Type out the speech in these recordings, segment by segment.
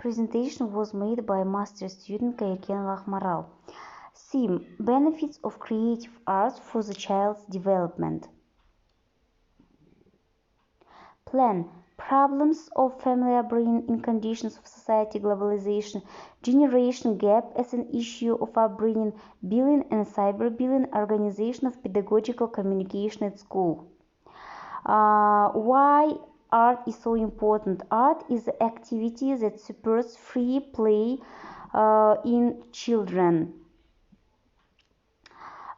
Presentation was made by master student Kairkenova Akmaral. Theme: Benefits of creative arts for the child's development. Plan: Problems of family upbringing in conditions of society globalization, generation gap as an issue of upbringing, bullying and cyberbullying, organization of pedagogical communication at school. Why art is so important? Art is the activity that supports free play in children.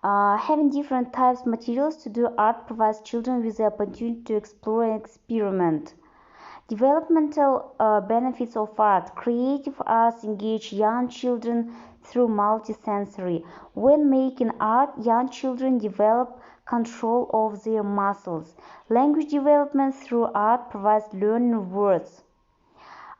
Having different types of materials to do art provides children with the opportunity to explore and experiment. Developmental benefits of art. Creative arts engage young children through multisensory. When making art, young children develop control of their muscles. Language development through art provides learning of words.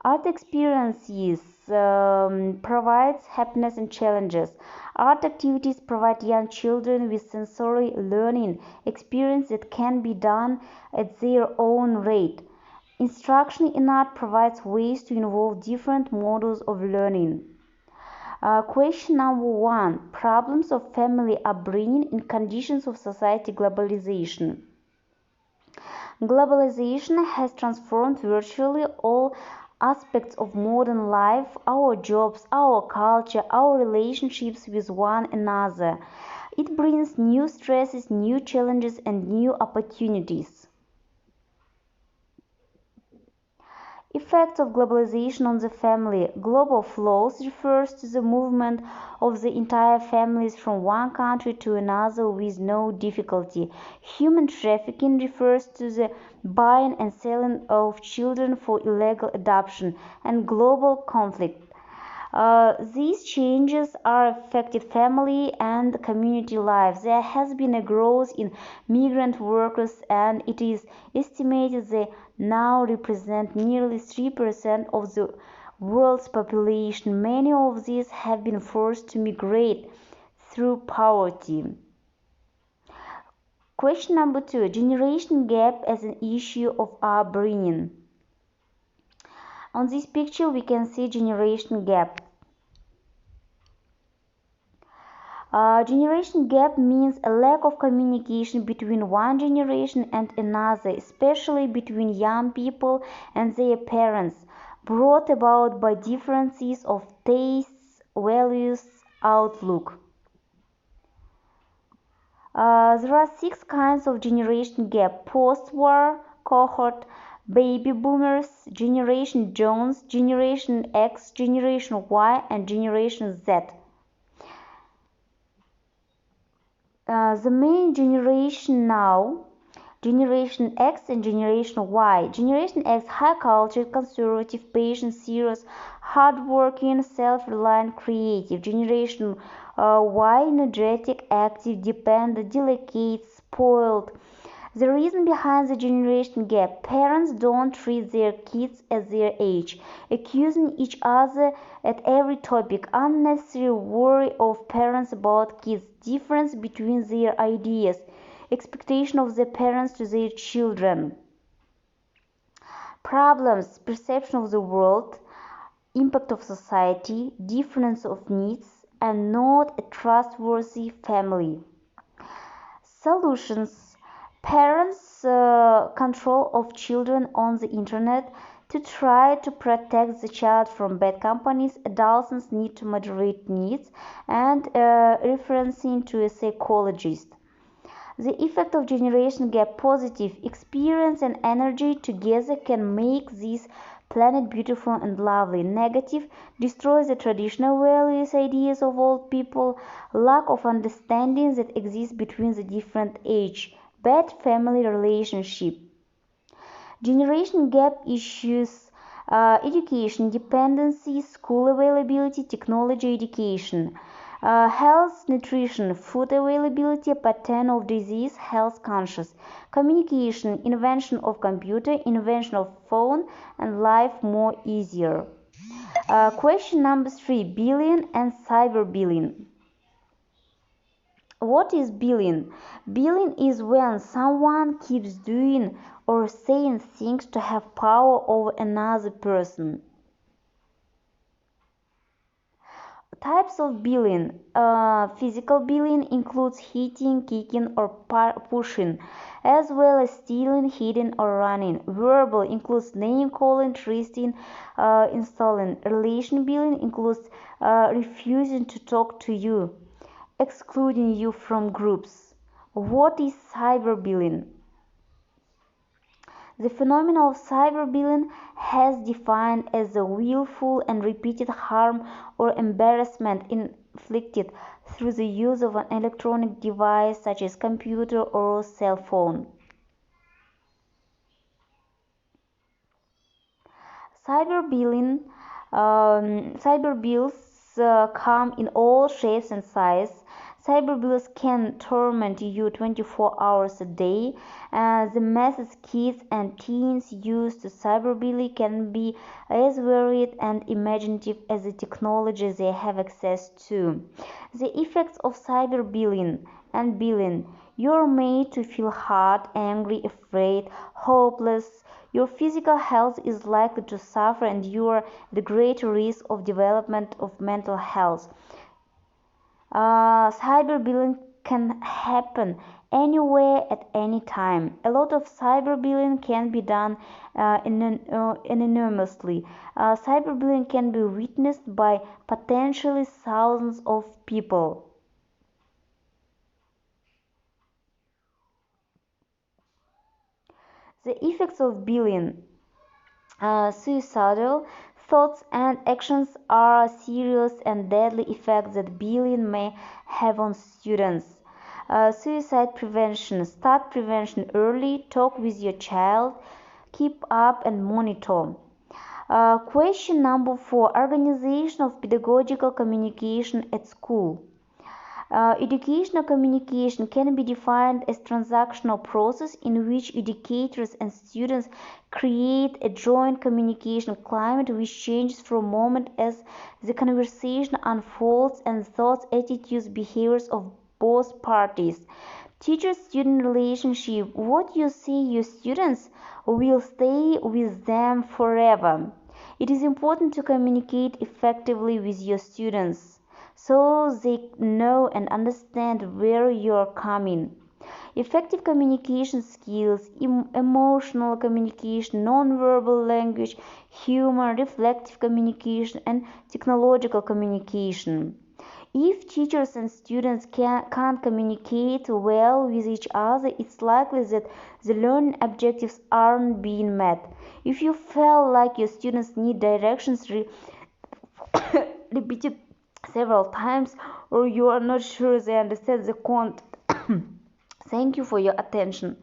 Art experiences provides happiness and challenges. Art activities provide young children with sensory learning experience that can be done at their own rate. Instruction in art provides ways to involve different models of learning. Question number 1. Problems of family upbringing in conditions of society globalization. Globalization has transformed virtually all aspects of modern life: our jobs, our culture, our relationships with one another. It brings new stresses, new challenges, and new opportunities. Effects of globalization on the family. Global flows refers to the movement of the entire families from one country to another with no difficulty. Human trafficking refers to the buying and selling of children for illegal adoption. And global conflict. These changes are affecting family and community life. There has been a growth in migrant workers, and it is estimated they now represent nearly 3% of the world's population. Many of these have been forced to migrate through poverty. Question number 2. Generation gap as an issue of upbringing. On this picture we can see generation gap. Generation gap means a lack of communication between one generation and another, especially between young people and their parents, brought about by differences of tastes, values, outlook. There are 6 kinds of generation gap: post-war cohort, baby boomers, generation Jones, generation X, generation Y, and generation Z. The main generation now, generation X and generation Y. Generation X: high culture, conservative, patient, serious, hardworking, self-reliant, creative. Generation Y: energetic, active, dependent, delicate, spoiled. The reason behind the generation gap: parents don't treat their kids at their age, accusing each other at every topic, unnecessary worry of parents about kids, difference between their ideas, expectation of the parents to their children. Problems: perception of the world, impact of society, difference of needs, and not a trustworthy family. Solutions: parents' control of children on the internet to try to protect the child from bad companies. Adolescents need to moderate needs, and referencing to a psychologist. The effect of generation gap: positive: experience and energy together can make this planet beautiful and lovely. Negative: destroys the traditional values, ideas of old people, lack of understanding that exists between the different age, bad family relationship. Generation gap issues: education dependency, school availability, technology education. Health, nutrition, food availability, pattern of disease, health conscious. Communication: invention of computer, invention of phone, and life more easier. Question number 3. Bullying and cyberbullying. What is bullying? Bullying is when someone keeps doing or saying things to have power over another person. Types of bullying. Physical bullying includes hitting, kicking, or pushing, as well as stealing, hitting, or running. Verbal includes name calling, threatening, insulting. Relation bullying includes refusing to talk to you, excluding you from groups. What is cyberbullying? The phenomenon of cyberbullying has defined as a willful and repeated harm or embarrassment inflicted through the use of an electronic device such as computer or cell phone. Cyberbullying, cyberbullies come in all shapes and sizes. Cyberbullies can torment you 24 hours a day. The methods kids and teens use to cyberbully can be as varied and imaginative as the technology they have access to. The effects of cyberbullying and bullying. You're made to feel hurt, angry, afraid, hopeless. Your physical health is likely to suffer and you are at great risk of development of mental health. Cyberbullying can happen anywhere at any time. A lot of cyberbullying can be done anonymously. Cyberbullying can be witnessed by potentially thousands of people. The effects of bullying. Suicidal thoughts and actions are serious and deadly effects that bullying may have on students. Suicide prevention. Start prevention early. Talk with your child. Keep up and monitor. Question number 4. Organization of pedagogical communication at school. Educational communication can be defined as transactional process in which educators and students create a joint communication climate which changes from moment as the conversation unfolds and thoughts, attitudes, behaviors of both parties. Teacher-student relationship. What you say your students will stay with them forever. It is important to communicate effectively with your students so they know and understand where you're coming. Effective communication skills, emotional communication, non-verbal language, humor, reflective communication, and technological communication. If teachers and students can't communicate well with each other, it's likely that the learning objectives aren't being met. If you feel like your students need directions repeated several times or you are not sure they understand the content, thank you for your attention.